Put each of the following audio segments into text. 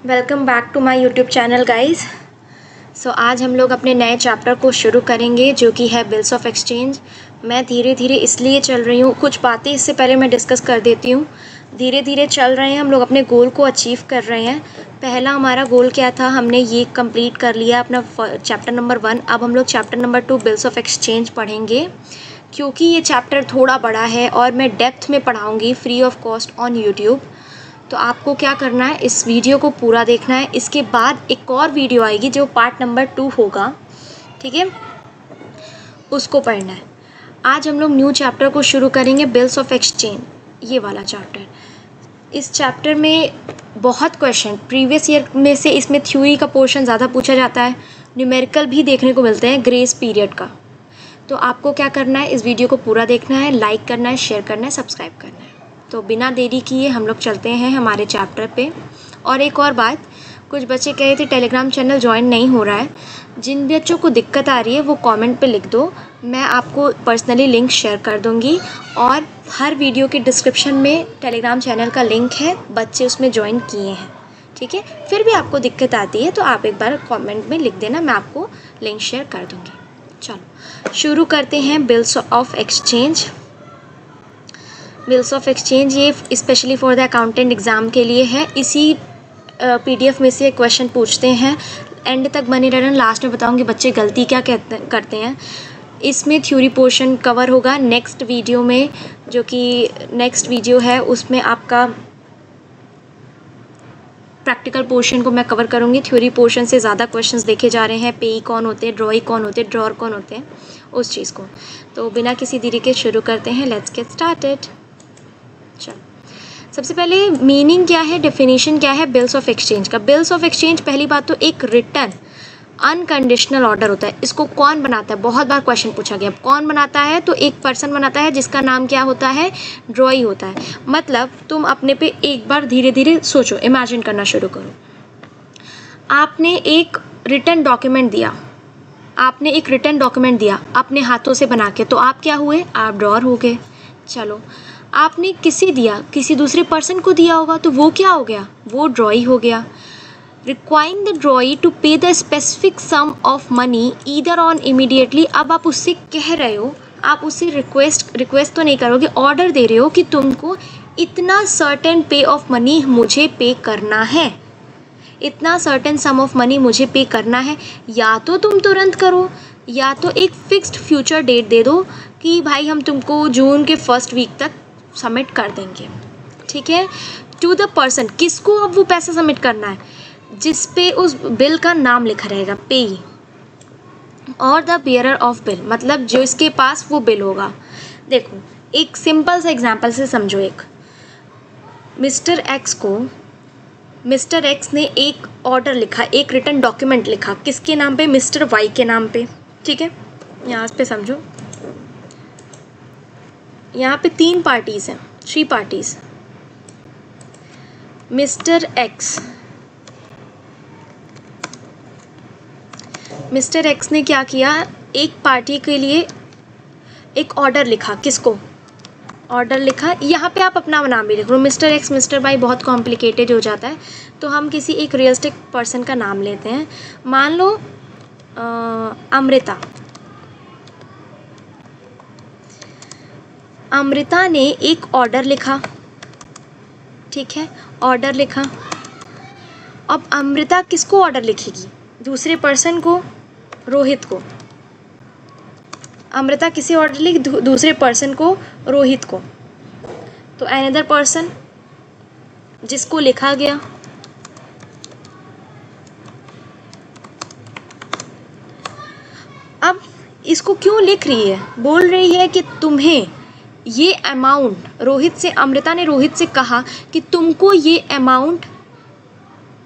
Welcome back to my YouTube channel guys. So आज हम लोग अपने नए चैप्टर को शुरू करेंगे जो कि है बिल्स ऑफ एक्सचेंज। मैं धीरे धीरे इसलिए चल रही हूँ, कुछ बातें इससे पहले मैं डिस्कस कर देती हूँ। धीरे धीरे चल रहे हैं, हम लोग अपने गोल को अचीव कर रहे हैं। पहला हमारा गोल क्या था, हमने ये कंप्लीट कर लिया अपना चैप्टर नंबर 1। अब हम लोग chapter number 2 bills of exchange पढ़ेंगे। क्योंकि ये चैप्टर थोड़ा बड़ा है और मैं डेप्थ में पढ़ाऊँगी free of cost on YouTube, तो आपको क्या करना है, इस वीडियो को पूरा देखना है। इसके बाद एक और वीडियो आएगी जो पार्ट नंबर 2 होगा, ठीक है, उसको पढ़ना है। आज हम लोग न्यू चैप्टर को शुरू करेंगे, बिल्स ऑफ एक्सचेंज, ये वाला चैप्टर। इस चैप्टर में बहुत क्वेश्चन प्रीवियस ईयर में से, इसमें थ्योरी का पोर्शन ज़्यादा पूछा जाता है, न्यूमेरिकल भी देखने को मिलते हैं ग्रेस पीरियड का। तो आपको क्या करना है, इस वीडियो को पूरा देखना है, लाइक करना है, शेयर करना है, सब्सक्राइब करना है। तो बिना देरी किए हम लोग चलते हैं हमारे चैप्टर पे। और एक और बात, कुछ बच्चे कह रहे थे टेलीग्राम चैनल ज्वाइन नहीं हो रहा है। जिन बच्चों को दिक्कत आ रही है वो कमेंट पे लिख दो, मैं आपको पर्सनली लिंक शेयर कर दूँगी। और हर वीडियो के डिस्क्रिप्शन में टेलीग्राम चैनल का लिंक है, बच्चे उसमें ज्वाइन किए हैं, ठीक है। फिर भी आपको दिक्कत आती है तो आप एक बार कॉमेंट में लिख देना, मैं आपको लिंक शेयर कर दूँगी। चलो शुरू करते हैं bills of exchange. Bills of exchange ये specially for the accountant exam के लिए है। इसी पीडीएफ में से क्वेश्चन पूछते हैं। एंड तक बने रहना, लास्ट में बताऊंगी बच्चे गलती क्या करते हैं। इसमें थ्योरी पोर्शन कवर होगा नेक्स्ट वीडियो में, जो कि नेक्स्ट वीडियो है उसमें आपका प्रैक्टिकल पोर्शन को मैं कवर करूँगी। थ्योरी पोर्शन से ज़्यादा क्वेश्चंस देखे जा रहे हैं, पेई कौन होते हैं, ड्रॉई कौन होते हैं, ड्रॉर कौन होते हैं, उस चीज़ को। तो बिना किसी देरी के शुरू करते हैं, लेट्स गेट स्टार्टेड। चलो सबसे पहले मीनिंग क्या है, डेफिनेशन क्या है बिल्स ऑफ एक्सचेंज का। बिल्स ऑफ एक्सचेंज पहली बात तो एक रिटर्न अनकंडीशनल ऑर्डर होता है। इसको कौन बनाता है, बहुत बार क्वेश्चन पूछा गया, कौन बनाता है, तो एक पर्सन बनाता है जिसका नाम क्या होता है, ड्रॉई होता है। मतलब तुम अपने पे एक बार धीरे धीरे सोचो, इमेजिन करना शुरू करो। आपने एक रिटर्न डॉक्यूमेंट दिया, अपने हाथों से बना के, तो आप क्या हुए, आप ड्रॉर हो गए। चलो आपने किसी दूसरे पर्सन को दिया होगा, तो वो क्या हो गया, वो ड्रॉई हो गया। Requiring the drawee to pay the specific sum of money either on immediately. अब आप उससे कह रहे हो, आप उससे रिक्वेस्ट तो नहीं करोगे, ऑर्डर दे रहे हो कि तुमको इतना सर्टेन पे ऑफ मनी मुझे पे करना है, इतना सर्टेन सम ऑफ मनी मुझे पे करना है। या तो तुम तुरंत करो, या तो एक फिक्स्ड फ्यूचर डेट दे दो कि भाई हम तुमको जून के फर्स्ट वीक तक सबमिट कर देंगे, ठीक है। टू द पर्सन, किसको अब वो पैसा सबमिट करना है, जिस पे उस बिल का नाम लिखा रहेगा, पेई, और द बियरर ऑफ बिल, मतलब जो इसके पास वो बिल होगा। देखो एक सिंपल सा एग्जांपल से समझो। एक मिस्टर एक्स ने एक ऑर्डर लिखा, एक रिटर्न डॉक्यूमेंट लिखा, किसके नाम पे, मिस्टर वाई के नाम पे, ठीक है। यहाँ पे समझो, यहाँ पे 3 पार्टीज हैं, 3 पार्टीज। मिस्टर एक्स ने क्या किया, एक पार्टी के लिए एक ऑर्डर लिखा, किसको ऑर्डर लिखा, यहाँ पे आप अपना नाम भी लिख लो, मिस्टर एक्स मिस्टर वाई बहुत कॉम्प्लिकेटेड हो जाता है, तो हम किसी एक रियलिस्टिक पर्सन का नाम लेते हैं। मान लो अमृता ने एक ऑर्डर लिखा, ठीक है, ऑर्डर लिखा। अब अमृता किसको ऑर्डर लिखेगी, दूसरे पर्सन को, रोहित को। अमृता किसे ऑर्डर लिखी, दूसरे पर्सन को, रोहित को। तो अनदर पर्सन जिसको लिखा गया, अब इसको क्यों लिख रही है, बोल रही है कि तुम्हें ये अमाउंट, अमृता ने रोहित से कहा कि तुमको ये अमाउंट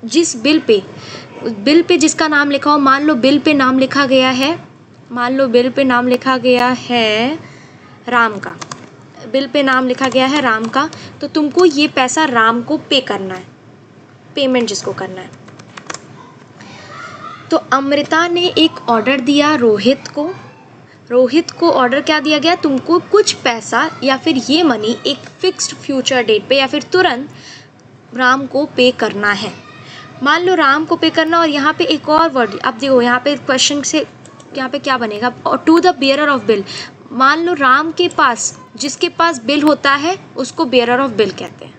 जिस बिल पे जिसका नाम लिखा हो, मान लो बिल पे नाम लिखा गया है राम का, बिल पे नाम लिखा गया है राम का, तो तुमको ये पैसा राम को पे करना है, पेमेंट जिसको करना है। तो अमृता ने एक ऑर्डर दिया रोहित को ऑर्डर क्या दिया गया, तुमको कुछ पैसा या फिर ये मनी एक फिक्स्ड फ्यूचर डेट पे या फिर तुरंत राम को पे करना है। मान लो राम को पे करना, और यहाँ पे एक और वर्ड, अब देखो यहाँ पे क्वेश्चन से यहाँ पे क्या बनेगा, और to the bearer of bill. मान लो राम के पास, जिसके पास बिल होता है उसको बेयरर ऑफ बिल कहते हैं,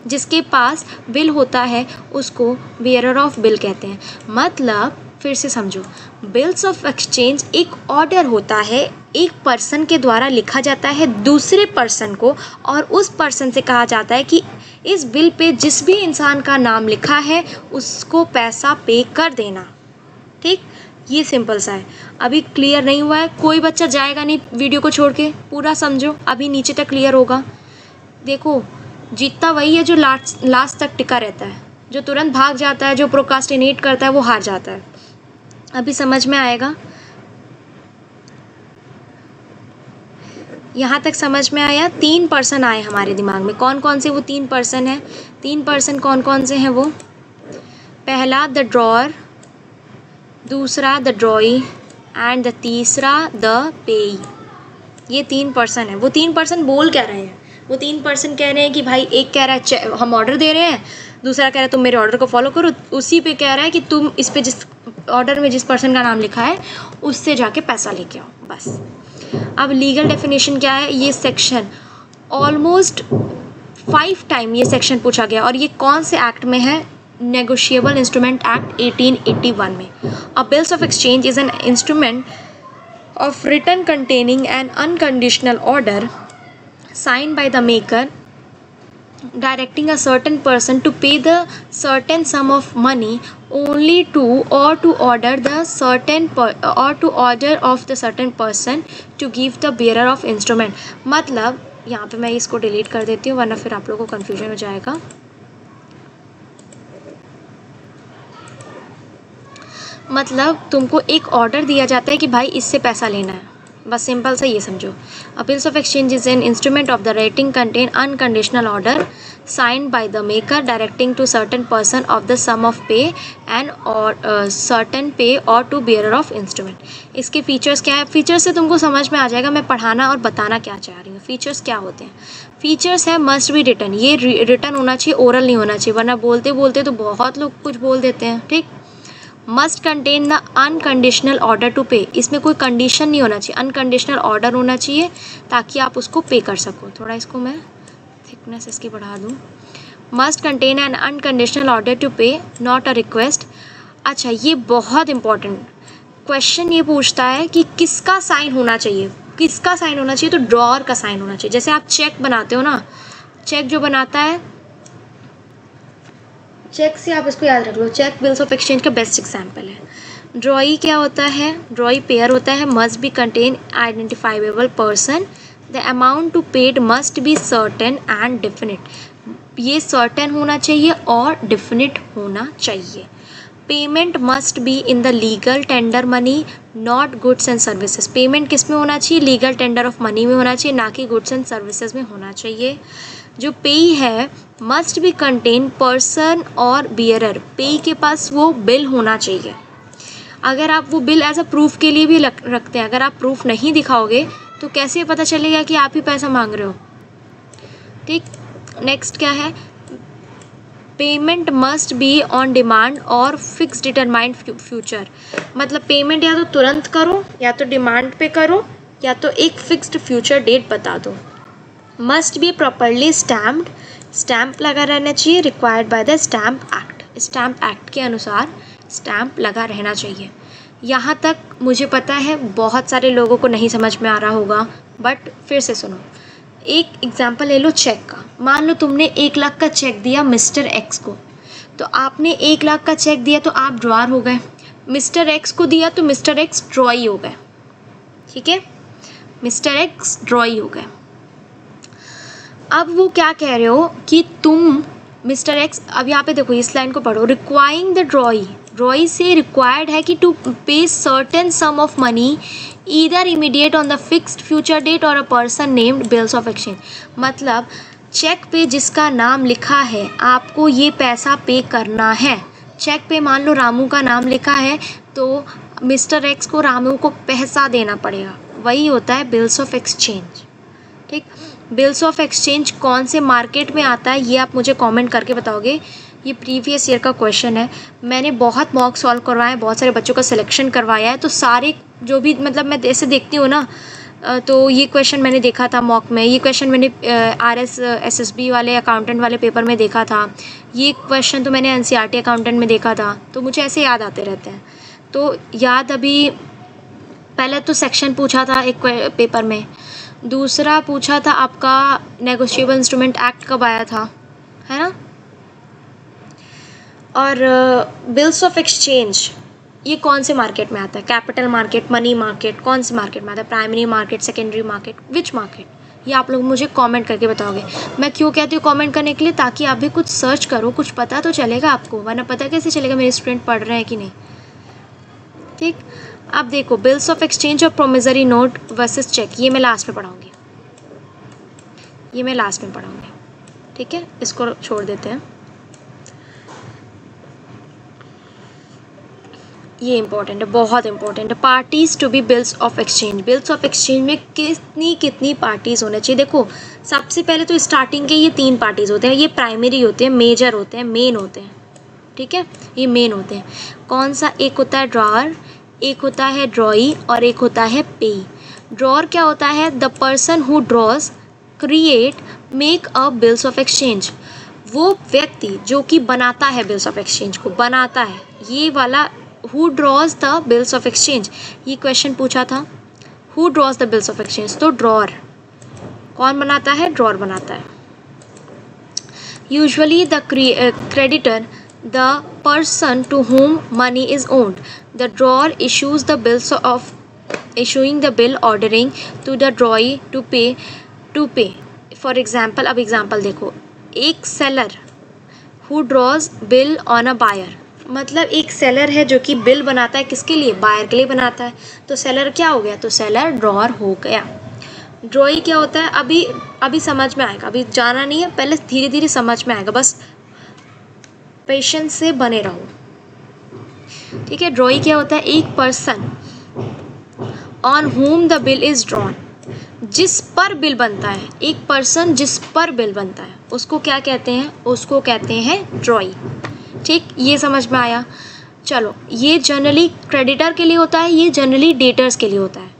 जिसके पास बिल होता है उसको बेयरर ऑफ बिल कहते हैं। मतलब फिर से समझो, बिल्स ऑफ एक्सचेंज एक ऑर्डर होता है, एक पर्सन के द्वारा लिखा जाता है दूसरे पर्सन को, और उस पर्सन से कहा जाता है कि इस बिल पे जिस भी इंसान का नाम लिखा है उसको पैसा पे कर देना। ठीक, ये सिंपल सा है। अभी क्लियर नहीं हुआ है? कोई बच्चा जाएगा नहीं वीडियो को छोड़ के, पूरा समझो, अभी नीचे तक क्लियर होगा। देखो, जीतता वही है जो लास्ट तक टिका रहता है, जो तुरंत भाग जाता है, जो प्रोक्रास्टिनेट करता है वो हार जाता है। अभी समझ में आएगा? यहाँ तक समझ में आया? 3 पर्सन आए हमारे दिमाग में, कौन कौन से वो 3 पर्सन हैं? 3 पर्सन कौन कौन से हैं वो? पहला द ड्रॉअर, दूसरा द ड्रॉई, एंड द तीसरा द पेई। ये 3 पर्सन है। वो 3 पर्सन बोल क्या रहे हैं? वो 3 पर्सन कह रहे हैं कि भाई, एक कह रहा है हम ऑर्डर दे रहे हैं, दूसरा कह रहा है तुम मेरे ऑर्डर को फॉलो करो, उसी पे कह रहा है कि तुम इस पे जिस ऑर्डर में जिस पर्सन का नाम लिखा है उससे जाके पैसा लेके आओ, बस। अब लीगल डेफिनेशन क्या है? ये सेक्शन ऑलमोस्ट 5 टाइम ये सेक्शन पूछा गया, और ये कौन से एक्ट में है? नेगोशिएबल इंस्ट्रूमेंट एक्ट 1881 में। A bills of exchange is an instrument of written containing an unconditional order signed by the maker directing a certain person to pay the certain sum of money only to or to order the certain or to order of the certain person to give the bearer of instrument। मतलब यहाँ पे मैं इसको delete कर देती हूँ वरना फिर आप लोगों को कन्फ्यूजन हो जाएगा। मतलब तुमको एक ऑर्डर दिया जाता है कि भाई इससे पैसा लेना है, बस सिंपल सा ये समझो। A bills of exchange is an instrument of the writing contain unconditional order signed by the maker directing to certain person of the sum of pay and और सर्टेन पे और टू बेयरर ऑफ इंस्ट्रूमेंट। इसके features क्या है? Features से तुमको समझ में आ जाएगा मैं पढ़ाना और बताना क्या चाह रही हूँ। फीचर्स क्या होते हैं? फीचर्स है मस्ट बी रिटन, ये रिटन होना चाहिए, ओरल नहीं होना चाहिए, वरना बोलते बोलते तो बहुत लोग कुछ बोल देते हैं। ठीक, must contain the unconditional order to pay, इसमें कोई कंडीशन नहीं होना चाहिए, अनकंडीशनल ऑर्डर होना चाहिए ताकि आप उसको पे कर सको। थोड़ा इसको मैं थिकनेस इसकी बढ़ा दूँ। Must contain an unconditional order to pay, not a request. अच्छा, ये बहुत इंपॉर्टेंट क्वेश्चन ये पूछता है कि किसका साइन होना चाहिए, किसका साइन होना चाहिए? तो ड्रॉअर का साइन होना चाहिए। जैसे आप चेक बनाते हो ना, चेक जो बनाता है, चेक से आप इसको याद रख लो, चेक बिल्स ऑफ एक्सचेंज का बेस्ट एग्जाम्पल है। ड्रॉई क्या होता है? ड्रॉई पेयर होता है। Must be contain identifiable person, the amount to paid must be certain and definite. ये सर्टेन होना चाहिए और डिफिनिट होना चाहिए। Payment must be in the legal tender money, not goods and services. Payment किस में होना चाहिए? लीगल टेंडर ऑफ मनी में होना चाहिए, ना कि गुड्स एंड सर्विसेज में होना चाहिए। जो पेई है मस्ट बी कंटेन पर्सन और बियरर, पेई के पास वो बिल होना चाहिए। अगर आप वो बिल एज अ प्रूफ के लिए भी रखते हैं, अगर आप प्रूफ नहीं दिखाओगे तो कैसे पता चलेगा कि आप ही पैसा मांग रहे हो? ठीक, नेक्स्ट क्या है? Payment must be on demand और फिक्स डिटरमाइंड फ्यूचर। मतलब पेमेंट या तो तुरंत करो, या तो डिमांड पे करो, या तो एक फिक्स्ड फ्यूचर डेट बता दो। Must be properly stamped, stamp लगा रहना चाहिए, required by the stamp act, stamp act के अनुसार स्टैम्प लगा रहना चाहिए। यहाँ तक मुझे पता है बहुत सारे लोगों को नहीं समझ में आ रहा होगा, बट फिर से सुनो। एक एग्जांपल ले लो चेक का। मान लो तुमने 1 लाख का चेक दिया मिस्टर एक्स को, तो आपने 1 लाख का चेक दिया तो आप ड्रॉअर हो गए, मिस्टर एक्स को दिया तो मिस्टर एक्स ड्रॉई हो गए। ठीक है, मिस्टर एक्स ड्रॉई हो गए। अब वो क्या कह रहे हो कि तुम मिस्टर एक्स, अब यहाँ पे देखो इस लाइन को पढ़ो, रिक्वायरिंग द ड्रॉई, ड्रॉई से रिक्वायर्ड है कि to pay certain sum of money either immediate on the fixed future date और a person named bills of exchange. मतलब चेक पे जिसका नाम लिखा है आपको ये पैसा पे करना है। चेक पे मान लो रामू का नाम लिखा है तो मिस्टर एक्स को रामू को पैसा देना पड़ेगा, वही होता है बिल्स ऑफ एक्सचेंज। ठीक, बिल्स ऑफ एक्सचेंज कौन से मार्केट में आता है ये आप मुझे कमेंट करके बताओगे। ये प्रीवियस ईयर का क्वेश्चन है। मैंने बहुत मॉक सॉल्व करवाए हैं, बहुत सारे बच्चों का सिलेक्शन करवाया है, तो सारे जो भी मतलब मैं ऐसे देखती हूँ ना, तो ये क्वेश्चन मैंने देखा था मॉक में, ये क्वेश्चन मैंने SSB वाले अकाउंटेंट वाले पेपर में देखा था, ये क्वेश्चन तो मैंने NCERT अकाउंटेंट में देखा था, तो मुझे ऐसे याद आते रहते हैं। तो याद अभी पहले तो सेक्शन पूछा था एक पेपर में, दूसरा पूछा था आपका नेगोशिएबल इंस्ट्रूमेंट एक्ट कब आया था, है ना, और बिल्स ऑफ एक्सचेंज ये कौन से मार्केट में आता है, कैपिटल मार्केट, मनी मार्केट, कौन से मार्केट में आता है, प्राइमरी मार्केट, सेकेंडरी मार्केट, विच मार्केट, ये आप लोग मुझे कमेंट करके बताओगे। मैं क्यों कहती हूँ कमेंट करने के लिए, ताकि आप भी कुछ सर्च करो, कुछ पता तो चलेगा आपको, वरना पता कैसे चलेगा मेरे स्टूडेंट पढ़ रहे हैं कि नहीं। ठीक, अब देखो बिल्स ऑफ एक्सचेंज और प्रोमिसरी नोट वर्सेस चेक, ये मैं लास्ट में पढ़ाऊँगी, ये मैं लास्ट में पढ़ाऊँगी। ठीक है, इसको छोड़ देते हैं, ये इंपॉर्टेंट है, बहुत इंपॉर्टेंट है। Parties to be bills of exchange, bills of exchange में कितनी पार्टीज होने चाहिए। देखो सबसे पहले तो स्टार्टिंग के ये 3 पार्टीज होते हैं, ये प्राइमरी होते हैं, मेजर होते हैं, मेन होते हैं। ठीक है, ये मेन होते हैं। कौन सा, एक होता है ड्रॉअर, एक होता है ड्रॉई और एक होता है पेई। ड्रॉअर क्या होता है, the person who draws, create, make a bills of exchange, वो व्यक्ति जो कि बनाता है बिल्स ऑफ एक्सचेंज को, बनाता है, ये वाला who draws the bills of exchange, ये क्वेश्चन पूछा था, who draws the bills of exchange, तो ड्रॉअर कौन बनाता है, ड्रॉअर बनाता है। Usually the creditor, the person to whom money is owned, the drawer issues the bills of issuing the bill ordering to the drawee to pay for example। अब example देखो, एक seller who draws bill on a buyer, मतलब एक seller है जो कि bill बनाता है, किसके लिए, बायर के लिए बनाता है, तो सेलर क्या हो गया, तो सेलर ड्रॉअर हो गया। ड्रॉई क्या होता है, अभी समझ में आएगा, अभी जाना नहीं है, पहले धीरे धीरे समझ में आएगा, बस पेशेंस से बने रहो। ठीक है, ड्रॉई क्या होता है, एक person on whom the bill is drawn, जिस पर बिल बनता है, एक पर्सन जिस पर बिल बनता है, उसको क्या कहते हैं, उसको कहते हैं ड्रॉई। ठीक, ये समझ में आया। चलो, ये जनरली क्रेडिटर के लिए होता है, ये जनरली डेटर्स के लिए होता है।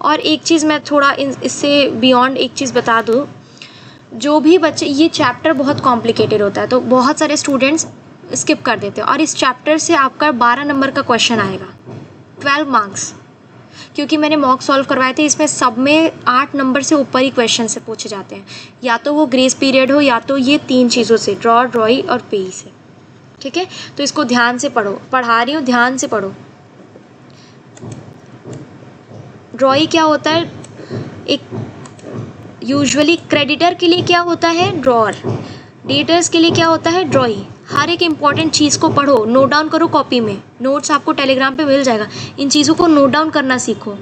और एक चीज़ मैं थोड़ा इससे बियॉन्ड एक चीज़ बता दूँ, जो भी बच्चे, ये चैप्टर बहुत कॉम्प्लिकेटेड होता है, तो बहुत सारे स्टूडेंट्स स्किप कर देते हैं, और इस चैप्टर से आपका 12 नंबर का क्वेश्चन आएगा, 12 मार्क्स, क्योंकि मैंने मॉक सॉल्व करवाए थे, इसमें सब में 8 नंबर से ऊपर ही क्वेश्चन से पूछे जाते हैं, या तो वो ग्रेस पीरियड हो, या तो ये 3 चीज़ों से, ड्रॉ, ड्रॉई और पेई से। ठीक है, तो इसको ध्यान से पढ़ो, पढ़ा रही हूँ, ध्यान से पढ़ो। ड्रॉई क्या होता है, एक यूजुअली क्रेडिटर के लिए क्या होता है, ड्रॉअर, डेटर्स के लिए क्या होता है, ड्रॉई। हर एक इंपॉर्टेंट चीज़ को पढ़ो, नोट डाउन करो कॉपी में, नोट्स आपको टेलीग्राम पे मिल जाएगा, इन चीज़ों को नोट डाउन करना सीखो,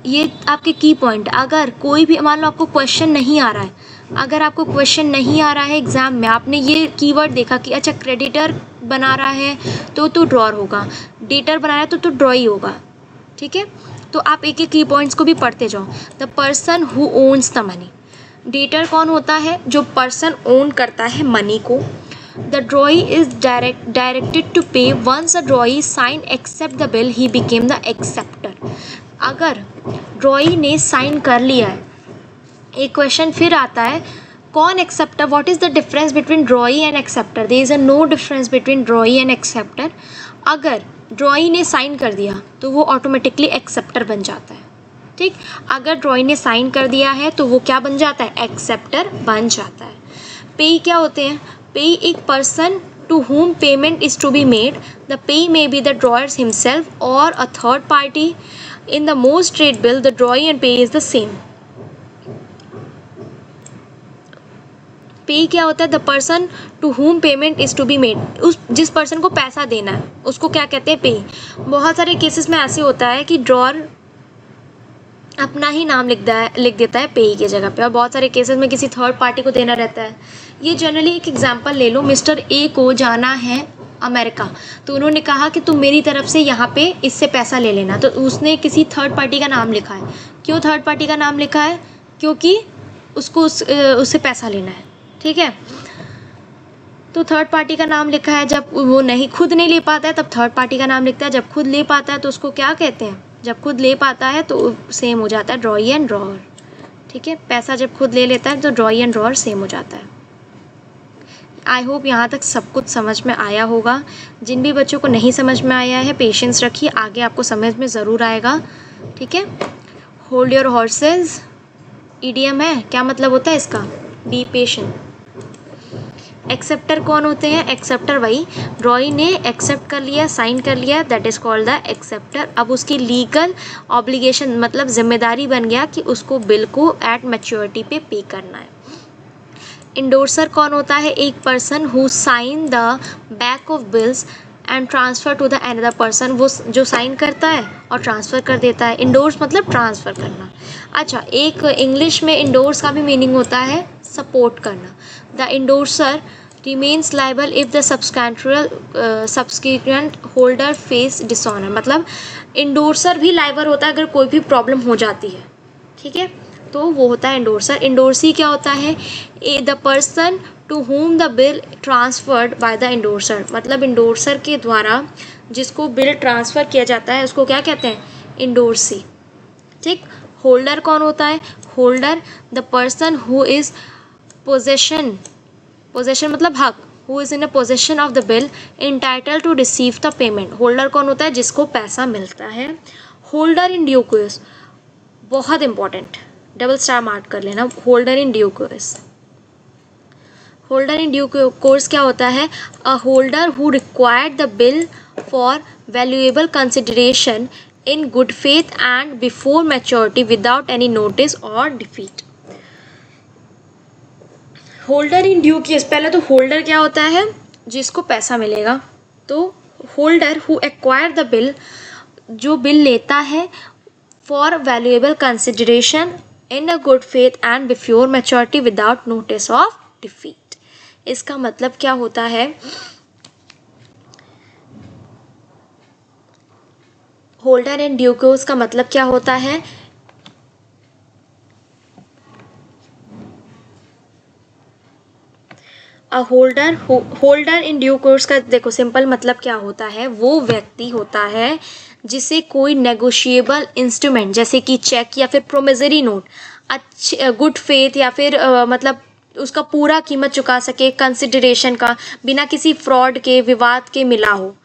ये आपके की पॉइंट। अगर कोई भी, मान लो आपको क्वेश्चन नहीं आ रहा है, अगर आपको क्वेश्चन नहीं आ रहा है एग्ज़ाम में, आपने ये कीवर्ड देखा कि अच्छा क्रेडिटर बना रहा है तो ड्रॉअर होगा, डेटर बना रहा है तो ड्रॉई होगा। ठीक है, तो आप एक एक की पॉइंट्स को भी पढ़ते जाओ। The person who owns the money, debtor कौन होता है, जो पर्सन ओन करता है मनी को। The drawee is directed to pay, once a drawee sign accept the bill he became the acceptor. अगर ड्रॉई ने साइन कर लिया है, एक क्वेश्चन फिर आता है, कौन acceptor, what is the difference between drawee and acceptor, there is a no difference between drawee and acceptor. अगर ड्रॉई ने साइन कर दिया तो वो ऑटोमेटिकली एक्सेप्टर बन जाता है। ठीक, अगर ड्रॉई ने साइन कर दिया है तो वो क्या बन जाता है, एक्सेप्टर बन जाता है। पेई क्या होते हैं, पेई एक person to whom payment is to be made, the payee may be the drawer himself or a third party. In the most trade bill, the drawee and payee is the same. पेई क्या होता है, the person to whom payment is to be made, उस जिस person को पैसा देना है उसको क्या कहते हैं, पेई। बहुत सारे केसेस में ऐसे होता है कि ड्रॉअर अपना ही नाम लिख देता है पेई की जगह पे, और बहुत सारे केसेस में किसी थर्ड पार्टी को देना रहता है। ये जनरली एक एग्जांपल ले लो, मिस्टर ए को जाना है अमेरिका, तो उन्होंने कहा कि तुम मेरी तरफ से यहाँ पे इससे पैसा ले लेना, तो उसने किसी थर्ड पार्टी का नाम लिखा है। क्यों थर्ड पार्टी का नाम लिखा है, क्योंकि उसको उससे पैसा लेना है। ठीक है, तो थर्ड पार्टी का नाम लिखा है, जब वो नहीं खुद नहीं ले पाता है तब थर्ड पार्टी का नाम लिखता है, जब खुद ले पाता है तो उसको क्या कहते हैं, जब खुद ले पाता है तो सेम हो जाता है ड्रॉई एंड ड्रॉअर। ठीक है, पैसा जब खुद ले लेता है तो ड्रॉई एंड ड्रॉअर सेम हो जाता है। आई होप यहाँ तक सब कुछ समझ में आया होगा। जिन भी बच्चों को नहीं समझ में आया है पेशेंस रखिए, आगे आपको समझ में ज़रूर आएगा। ठीक है, होल्ड योर हॉर्सेस ईडीएम है, क्या मतलब होता है इसका, बी पेशेंट। एक्सेप्टर कौन होते हैं, एक्सेप्टर वही ड्रॉई ने एक्सेप्ट कर लिया, साइन कर लिया, that is called the acceptor. अब उसकी लीगल ऑब्लिगेशन मतलब जिम्मेदारी बन गया कि उसको बिल को एट मैच्योरिटी पे करना है। इंडोर्सर कौन होता है, एक person who sign the back of bills and transfer to the another person, वो जो साइन करता है और ट्रांसफ़र कर देता है। इंडोर्स मतलब ट्रांसफ़र करना। अच्छा, एक इंग्लिश में इंडोर्स का भी मीनिंग होता है सपोर्ट करना। The endorser remains liable if the subsequent holder face dishonour, मतलब इंडोर्सर भी लाइबल होता है अगर कोई भी प्रॉब्लम हो जाती है। ठीक है, तो वो होता है इंडोर्सर। इंडोर्सी क्या होता है, the person to whom the bill transferred by the endorser, मतलब इंडोर्सर के द्वारा जिसको बिल ट्रांसफ़र किया जाता है उसको क्या कहते हैं, इंडोर्सी। ठीक, होल्डर कौन होता है, holder the person who is possession, possession मतलब हक, who is in a possession of the bill entitle to receive the payment. Holder कौन होता है, जिसको पैसा मिलता है। होल्डर इन ड्यू कोर्स, बहुत इंपॉर्टेंट, डबल स्टार मार्क कर लेना, holder in due course. Holder in due course क्या होता है, a holder who required the bill for valuable consideration in good faith and before maturity without any notice और defeat. Holder in due case, पहले तो holder क्या होता है, जिसको पैसा मिलेगा, तो holder who acquire the bill, जो बिल लेता है for valuable consideration in a good faith and before maturity without notice of defeat. इसका मतलब क्या होता है, होल्डर इन ड्यू कोर्स का मतलब क्या होता है, होल्डर इन ड्यू कोर्स का देखो सिंपल मतलब क्या होता है, वो व्यक्ति होता है जिसे कोई नेगोशिएबल इंस्ट्रूमेंट जैसे कि चेक या फिर प्रोमिसरी नोट अच्छे गुड फेथ या फिर मतलब उसका पूरा कीमत चुका सके कंसिडरेशन का, बिना किसी फ्रॉड के विवाद के मिला हो।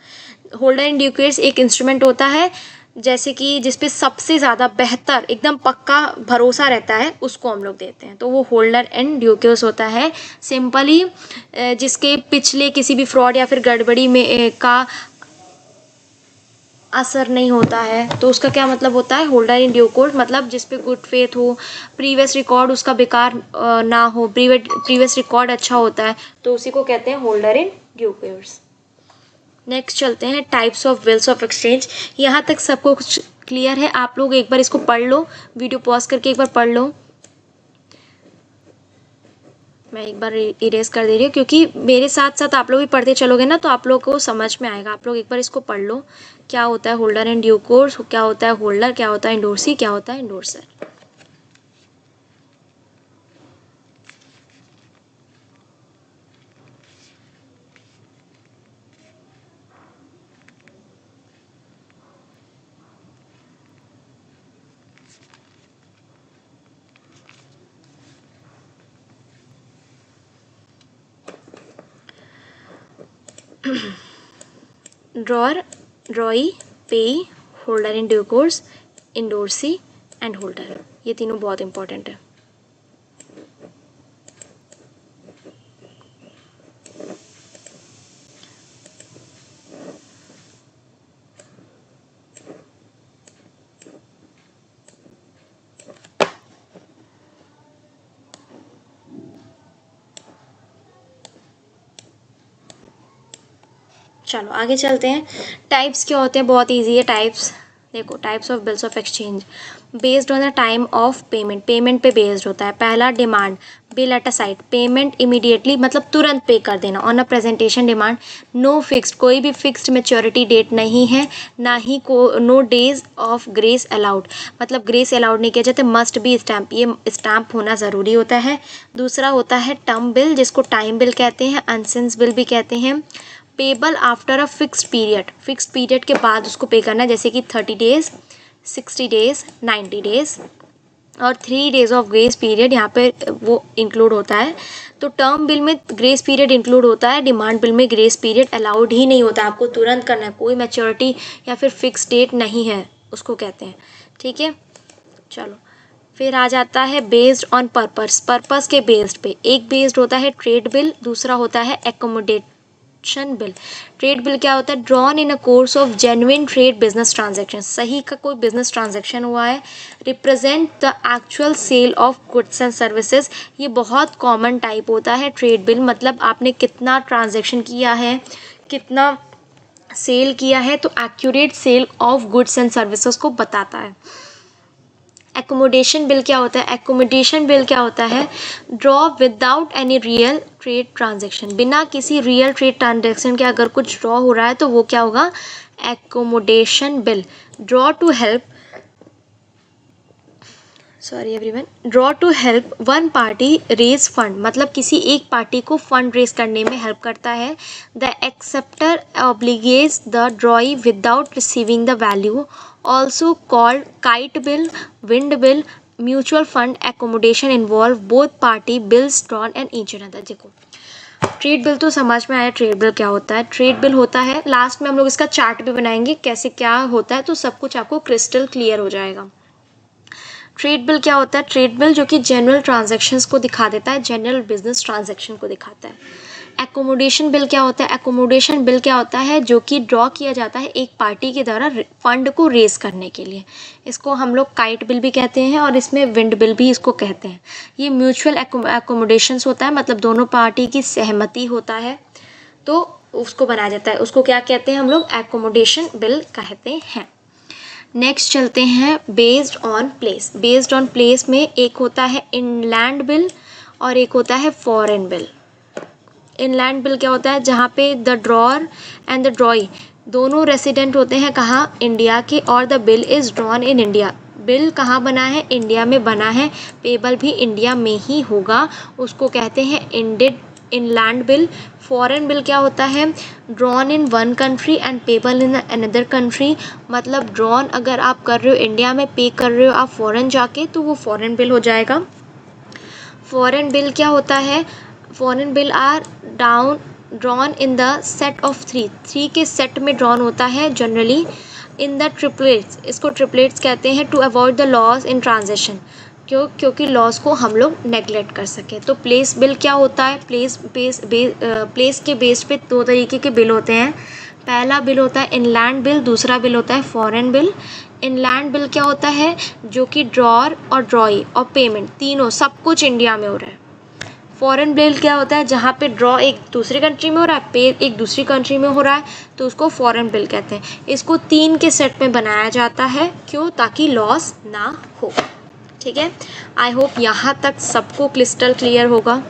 होल्डर इन ड्यू कोर्स एक इंस्ट्रूमेंट होता है जैसे कि जिसपे सबसे ज़्यादा बेहतर एकदम पक्का भरोसा रहता है, उसको हम लोग देते हैं, तो वो होल्डर इन ड्यू कोर्स होता है। सिंपली जिसके पिछले किसी भी फ्रॉड या फिर गड़बड़ी में का असर नहीं होता है, तो उसका क्या मतलब होता है, होल्डर इन ड्यू कोर्स मतलब जिस पे गुड फेथ हो, प्रीवियस रिकॉर्ड उसका बेकार ना हो, प्रीवियस रिकॉर्ड अच्छा होता है, तो उसी को कहते हैं holder in due course. Next चलते हैं types of bills of exchange. यहाँ तक सबको कुछ क्लियर है, आप लोग एक बार इसको पढ़ लो, वीडियो पॉज करके एक बार पढ़ लो। मैं एक बार इरेज कर दे रही हूँ क्योंकि मेरे साथ साथ आप लोग भी पढ़ते चलोगे ना तो आप लोग को समझ में आएगा। आप लोग एक बार इसको पढ़ लो, क्या होता है होल्डर इन ड्यू कोर्स, क्या होता है होल्डर, क्या होता है इंडोर्सी, क्या होता है इंडोर्सर। ड्रॉर, ड्रॉई, पेई, holder in due course, endorsee and holder, ये तीनों बहुत इंपॉर्टेंट है। चलो आगे चलते हैं। टाइप्स क्या होते हैं, बहुत इजी है टाइप्स। देखो types of bills of exchange, based on the time of payment, payment पे बेस्ड होता है। पहला demand, bill at a sight, payment immediately मतलब तुरंत पे कर देना। On a presentation demand, no fixed, कोई भी फिक्स्ड मैच्योरिटी डेट नहीं है, ना ही no days of grace allowed, मतलब ग्रेस अलाउड नहीं किया जाता, मस्ट बी स्टैम्प, ये स्टैम्प होना ज़रूरी होता है। दूसरा होता है टर्म बिल, जिसको टाइम बिल कहते हैं, अनसेंस बिल भी कहते हैं। Payable after a fixed period, fixed period के बाद उसको पे करना, जैसे कि 30 डेज, 60 डेज, 90 डेज और 3 डेज ऑफ ग्रेस पीरियड यहाँ पे वो इंक्लूड होता है। तो टर्म बिल में ग्रेस पीरियड इंक्लूड होता है, डिमांड बिल में ग्रेस पीरियड अलाउड ही नहीं होता, आपको तुरंत करना है, कोई मैच्योरिटी या फिर फिक्स डेट नहीं है, उसको कहते हैं। ठीक है, चलो फिर आ जाता है बेस्ड ऑन पर्पस, पर्पस के बेस्ड पे। एक बेस्ड होता है ट्रेड बिल, दूसरा होता है एकोमोडेशन बिल। ट्रेड बिल क्या होता है? Drawn in a course of genuine trade business transaction, सही का कोई बिजनेस ट्रांजेक्शन हुआ है, represent the actual sale of goods and services. ये बहुत कॉमन टाइप होता है ट्रेड बिल, मतलब आपने कितना ट्रांजेक्शन किया है, कितना सेल किया है, तो accurate sale of goods and services को बताता है। एकोमोडेशन बिल क्या होता है? एकोमोडेशन बिल क्या होता है? Draw without any real trade transaction, बिना किसी रियल ट्रेड ट्रांजेक्शन के अगर कुछ ड्रॉ हो रहा है तो वो क्या होगा? Accommodation bill. Draw to help, sorry everyone, draw to help one party raise fund, मतलब किसी एक पार्टी को फंड रेज करने में हेल्प करता है। The acceptor obligates the drawee without receiving the value, also called kite bill, wind bill, mutual fund accommodation involve both party bills drawn and each another. देखो trade bill तो समझ में आया, trade bill क्या होता है? ट्रेड बिल होता है, लास्ट में हम लोग इसका चार्ट भी बनाएंगे कैसे क्या होता है, तो सब कुछ आपको क्रिस्टल क्लियर हो जाएगा। ट्रेड बिल क्या होता है? ट्रेड बिल जो कि जनरल ट्रांजैक्शंस को दिखा देता है, जनरल बिजनेस ट्रांजैक्शन को दिखाता है। एकोमोडेशन बिल क्या होता है? एकोमोडेशन बिल क्या होता है? जो कि ड्रॉ किया जाता है एक पार्टी के द्वारा फंड को रेज करने के लिए। इसको हम लोग काइट बिल भी कहते हैं और इसमें विंड बिल भी इसको कहते हैं। ये म्यूचुअल एकोमोडेशंस होता है, मतलब दोनों पार्टी की सहमति होता है तो उसको बनाया जाता है, उसको क्या कहते हैं हम लोग? एकोमोडेशन बिल कहते हैं। नेक्स्ट चलते हैं based on place. Based on place में एक होता है इनलैंड बिल और एक होता है फॉरेन बिल। इनलैंड बिल क्या होता है? जहाँ पे द ड्रॉर एंड द ड्रॉई दोनों रेसिडेंट होते हैं कहाँ? इंडिया के, और the bill is drawn in India. Bill कहाँ बना है? इंडिया में बना है, पेबल भी इंडिया में ही होगा, उसको कहते हैं इनलैंड बिल। फॉरेन बिल क्या होता है? Drawn in one country and payable in another country, मतलब ड्रॉन अगर आप कर रहे हो इंडिया में, पे कर रहे हो आप फॉरेन जाके, तो वो फॉरेन बिल हो जाएगा। फॉरेन बिल क्या होता है? Foreign bill are drawn in the set of three के सेट में ड्रॉन होता है जनरली इन द ट्रिपलेट्स, इसको ट्रिपलेट्स कहते हैं, to avoid the loss in transaction, क्योंकि लॉस को हम लोग नेगलेक्ट कर सके। तो प्लेस बिल क्या होता है? प्लेस के बेस पे दो तरीके के बिल होते हैं। पहला बिल होता है इनलैंड बिल, दूसरा बिल होता है फॉरेन बिल। इनलैंड बिल क्या होता है? जो कि ड्रॉर और ड्रॉई और पेमेंट तीनों सब कुछ इंडिया में हो रहा है। फॉरेन बिल क्या होता है? जहाँ पे ड्रॉ एक दूसरी कंट्री में हो रहा है, पे एक दूसरी कंट्री में हो रहा है, तो उसको फॉरेन बिल कहते हैं। इसको 3 के सेट में बनाया जाता है, क्यों? ताकि लॉस ना हो। ठीक है, आई होप यहाँ तक सबको क्रिस्टल क्लियर होगा।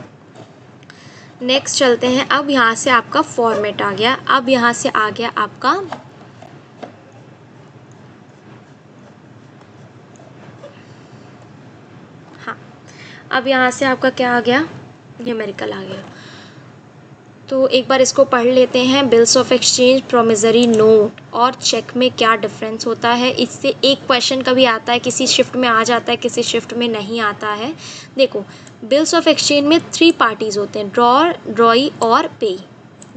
नेक्स्ट चलते हैं, अब यहाँ से आपका फॉर्मेट आ गया, अब यहाँ से आ गया आपका हाँ, अब यहाँ से आपका क्या आ गया? न्यूमेरिकल आ गया। तो एक बार इसको पढ़ लेते हैं। Bills of exchange, promissory note और चेक में क्या डिफरेंस होता है? इससे एक क्वेश्चन कभी आता है, किसी शिफ्ट में आ जाता है, किसी शिफ्ट में नहीं आता है। देखो बिल्स ऑफ एक्सचेंज में 3 पार्टीज़ होते हैं, ड्रॉर, ड्रॉई और पे।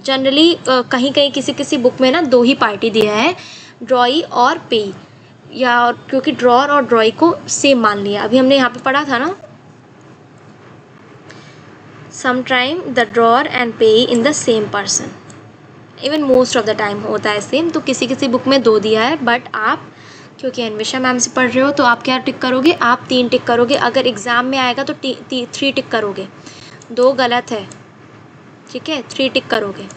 जनरली कहीं कहीं किसी किसी बुक में ना 2 ही पार्टी दिया है, ड्रॉई और पे, या क्योंकि ड्रॉर और ड्रॉई को सेम मान लिया। अभी हमने यहाँ पे पढ़ा था ना, sometime the drawer and payee in the same person, even most of the time होता है सेम। तो किसी किसी बुक में 2 दिया है, बट आप क्योंकि अन्वेषा मैम से पढ़ रहे हो तो आप क्या टिक करोगे? आप 3 टिक करोगे। अगर एग्ज़ाम में आएगा तो 3 टिक करोगे, 2 गलत है, ठीक है, 3 टिक करोगे।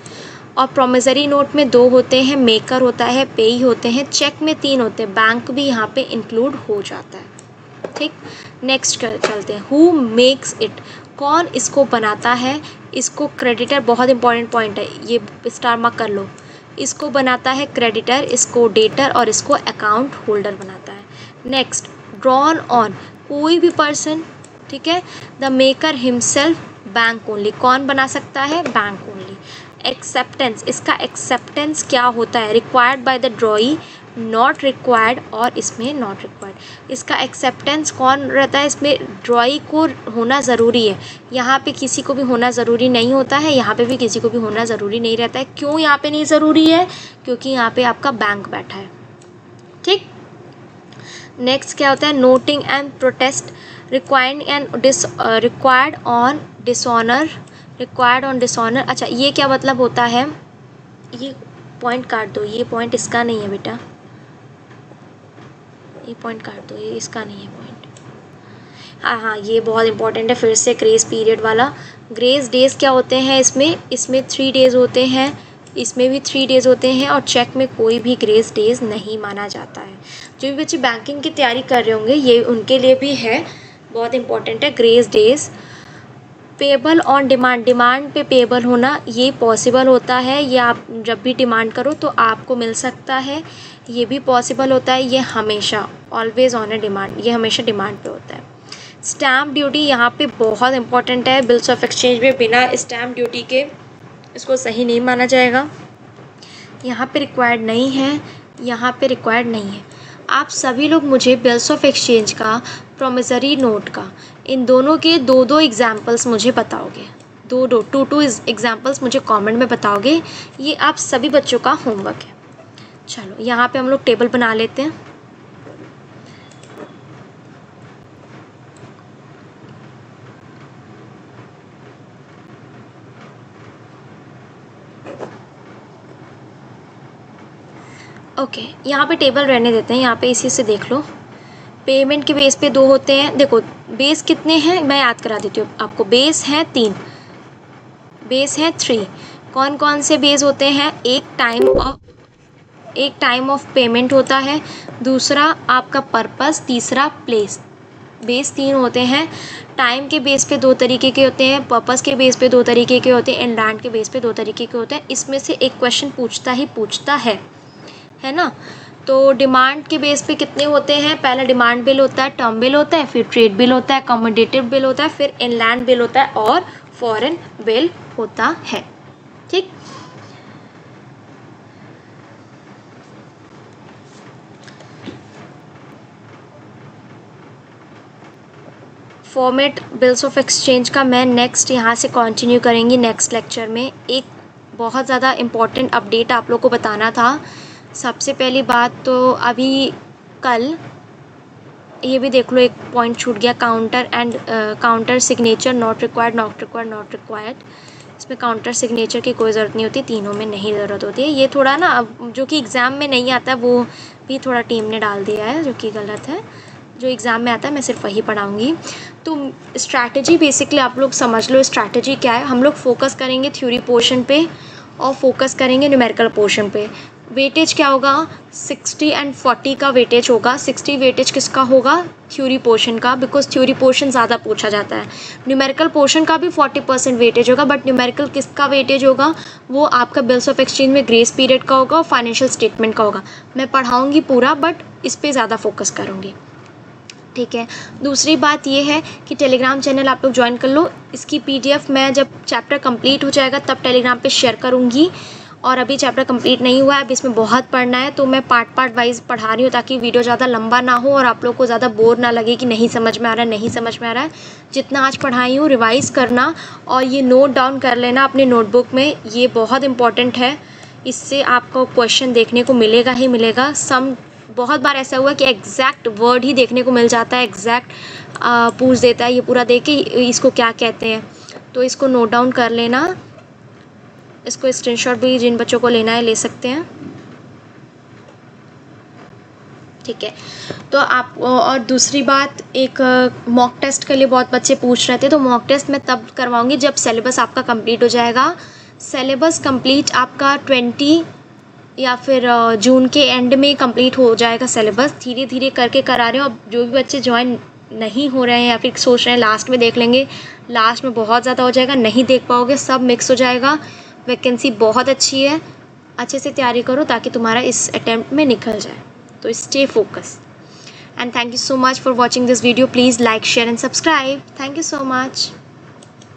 और प्रोमिसरी नोट में 2 होते हैं, मेकर होता है, पेई होते हैं, चेक में 3 होते हैं, बैंक भी यहाँ पे इंक्लूड हो जाता है। ठीक, नेक्स्ट चलते हैं। हु मेक्स इट, कौन इसको बनाता है। इसको क्रेडिटर, बहुत इंपॉर्टेंट पॉइंट है, ये स्टार मार्क कर लो। इसको बनाता है क्रेडिटर, इसको डेटर और इसको अकाउंट होल्डर बनाता है। नेक्स्ट, ड्रॉन ऑन, कोई भी पर्सन, ठीक है। The maker himself, bank only, कौन बना सकता है, बैंक ओनली। एक्सेप्टेंस, इसका एक्सेप्टेंस क्या होता है, required by the ड्रॉई, not required और इसमें नॉट रिक्वायर्ड। इसका एक्सेप्टेंस कौन रहता है, इसमें ड्रॉई को होना ज़रूरी है। यहाँ पे किसी को भी होना ज़रूरी नहीं होता है, यहाँ पे भी किसी को भी होना ज़रूरी नहीं रहता है। क्यों यहाँ पे नहीं ज़रूरी है, क्योंकि यहाँ पे आपका बैंक बैठा है, ठीक। नेक्स्ट क्या होता है, noting and protest, required and required on dishonour, required on dishonour. अच्छा, ये क्या मतलब होता है, ये पॉइंट काट दो, ये पॉइंट इसका नहीं है बेटा, ये पॉइंट काट दो, ये इसका नहीं है पॉइंट। हाँ, ये बहुत इंपॉर्टेंट है, फिर से ग्रेस पीरियड वाला। ग्रेस डेज क्या होते हैं इसमें 3 डेज़ होते हैं, इसमें भी 3 डेज़ होते हैं, और चेक में कोई भी ग्रेस डेज नहीं माना जाता है। जो भी बच्चे बैंकिंग की तैयारी कर रहे होंगे, ये उनके लिए भी है, बहुत इंपॉर्टेंट है grace days. Payable on demand, demand पे पेबल होना, ये पॉसिबल होता है, ये आप जब भी डिमांड करो तो आपको मिल सकता है, ये भी पॉसिबल होता है। ये हमेशा ऑलवेज ऑन ए डिमांड, ये हमेशा डिमांड पे होता है। स्टैम्प ड्यूटी यहाँ पे बहुत इंपॉर्टेंट है, बिल्स ऑफ एक्सचेंज में बिना स्टैम्प ड्यूटी के इसको सही नहीं माना जाएगा। यहाँ पे रिक्वायर्ड नहीं है, यहाँ पे रिक्वायर्ड नहीं है। आप सभी लोग मुझे बिल्स ऑफ एक्सचेंज का, प्रॉमिसरी नोट का, इन दोनों के 2-2 एग्जाम्पल्स मुझे बताओगे, 2-2 एग्जाम्पल्स मुझे कमेंट में बताओगे। ये आप सभी बच्चों का होमवर्क है। चलो, यहाँ पे हम लोग टेबल बना लेते हैं। ओके, यहाँ पे टेबल रहने देते हैं, यहाँ पे इसी से देख लो। पेमेंट के बेस पे 2 होते हैं। देखो बेस कितने हैं, मैं याद करा देती हूँ आपको। बेस हैं 3, बेस हैं 3। कौन कौन से बेस होते हैं, एक टाइम ऑफ पेमेंट होता है, दूसरा आपका पर्पस, तीसरा प्लेस। बेस 3 होते हैं। टाइम के बेस पे 2 तरीके के होते हैं, पर्पस के बेस पे 2 तरीके के होते हैं, एंड लैंड के बेस पे 2 तरीके के होते हैं। इसमें से एक क्वेश्चन पूछता है ना। तो डिमांड के बेस पे कितने होते हैं, पहला डिमांड बिल होता है, टर्म बिल होता है, फिर ट्रेड बिल होता है, कमोडेटिव बिल होता है, फिर इनलैंड बिल होता है और फॉरेन बिल होता है, ठीक। फॉर्मेट बिल्स ऑफ एक्सचेंज का मैं नेक्स्ट यहाँ से कंटिन्यू करेंगी नेक्स्ट लेक्चर में। एक बहुत ज़्यादा इम्पॉर्टेंट अपडेट आप लोग को बताना था। सबसे पहली बात तो अभी कल ये भी देख लो, एक पॉइंट छूट गया, काउंटर सिग्नेचर नॉट रिक्वायर्ड। इसमें काउंटर सिग्नेचर की कोई ज़रूरत नहीं होती, तीनों में नहीं ज़रूरत होती है। ये थोड़ा ना, अब जो कि एग्ज़ाम में नहीं आता है वो भी थोड़ा टीम ने डाल दिया है, जो कि गलत है। जो एग्ज़ाम में आता है मैं सिर्फ वही पढ़ाऊँगी। तो स्ट्रैटेजी बेसिकली आप लोग समझ लो, स्ट्रैटेजी क्या है। हम लोग फोकस करेंगे थ्योरी पोर्शन पे और फोकस करेंगे न्यूमेरिकल पोर्शन पे। वेटेज क्या होगा, 60 और 40 का वेटेज होगा। 60 वेटेज किसका होगा, थ्योरी पोर्शन का, बिकॉज थ्योरी पोर्शन ज़्यादा पूछा जाता है। न्यूमेरिकल पोर्शन का भी 40% वेटेज होगा, बट न्यूमेरिकल किसका वेटेज होगा, वो आपका बिल्स ऑफ एक्सचेंज में ग्रेस पीरियड का होगा और फाइनेंशियल स्टेटमेंट का होगा। मैं पढ़ाऊँगी पूरा, बट इस पर ज़्यादा फोकस करूँगी, ठीक है। दूसरी बात ये है कि टेलीग्राम चैनल आप लोग ज्वाइन कर लो। इसकी PDF मैं जब चैप्टर कंप्लीट हो जाएगा तब टेलीग्राम पे शेयर करूँगी, और अभी चैप्टर कंप्लीट नहीं हुआ है, अब इसमें बहुत पढ़ना है, तो मैं पार्ट वाइज पढ़ा रही हूँ ताकि वीडियो ज़्यादा लंबा ना हो और आप लोग को ज़्यादा बोर ना लगे कि नहीं समझ में आ रहा है। जितना आज पढ़ाई हूँ रिवाइज़ करना और ये नोट डाउन कर लेना अपने नोटबुक में, ये बहुत इंपॉर्टेंट है। इससे आपको क्वेश्चन देखने को मिलेगा ही मिलेगा। बहुत बार ऐसा हुआ कि एग्जैक्ट वर्ड ही देखने को मिल जाता है, एग्जैक्ट पूछ देता है, ये पूरा देख के इसको क्या कहते हैं, तो इसको नोट डाउन कर लेना। इसको स्क्रीनशॉट भी जिन बच्चों को लेना है ले सकते हैं, ठीक है। तो आप, और दूसरी बात, एक मॉक टेस्ट के लिए बहुत बच्चे पूछ रहे थे, तो मॉक टेस्ट मैं तब करवाऊँगी जब सिलेबस आपका कंप्लीट हो जाएगा। सिलेबस कंप्लीट आपका 20 या फिर जून के एंड में कंप्लीट हो जाएगा सिलेबस। धीरे धीरे करके करा रहे हो। अब जो भी बच्चे ज्वाइन नहीं हो रहे हैं या फिर सोच रहे हैं लास्ट में देख लेंगे, लास्ट में बहुत ज़्यादा हो जाएगा, नहीं देख पाओगे, सब मिक्स हो जाएगा। वैकेंसी बहुत अच्छी है, अच्छे से तैयारी करो ताकि तुम्हारा इस अटैम्प्ट में निकल जाए। तो stay focus and thank you so much for watching this video. Please like, share and subscribe. Thank you so much.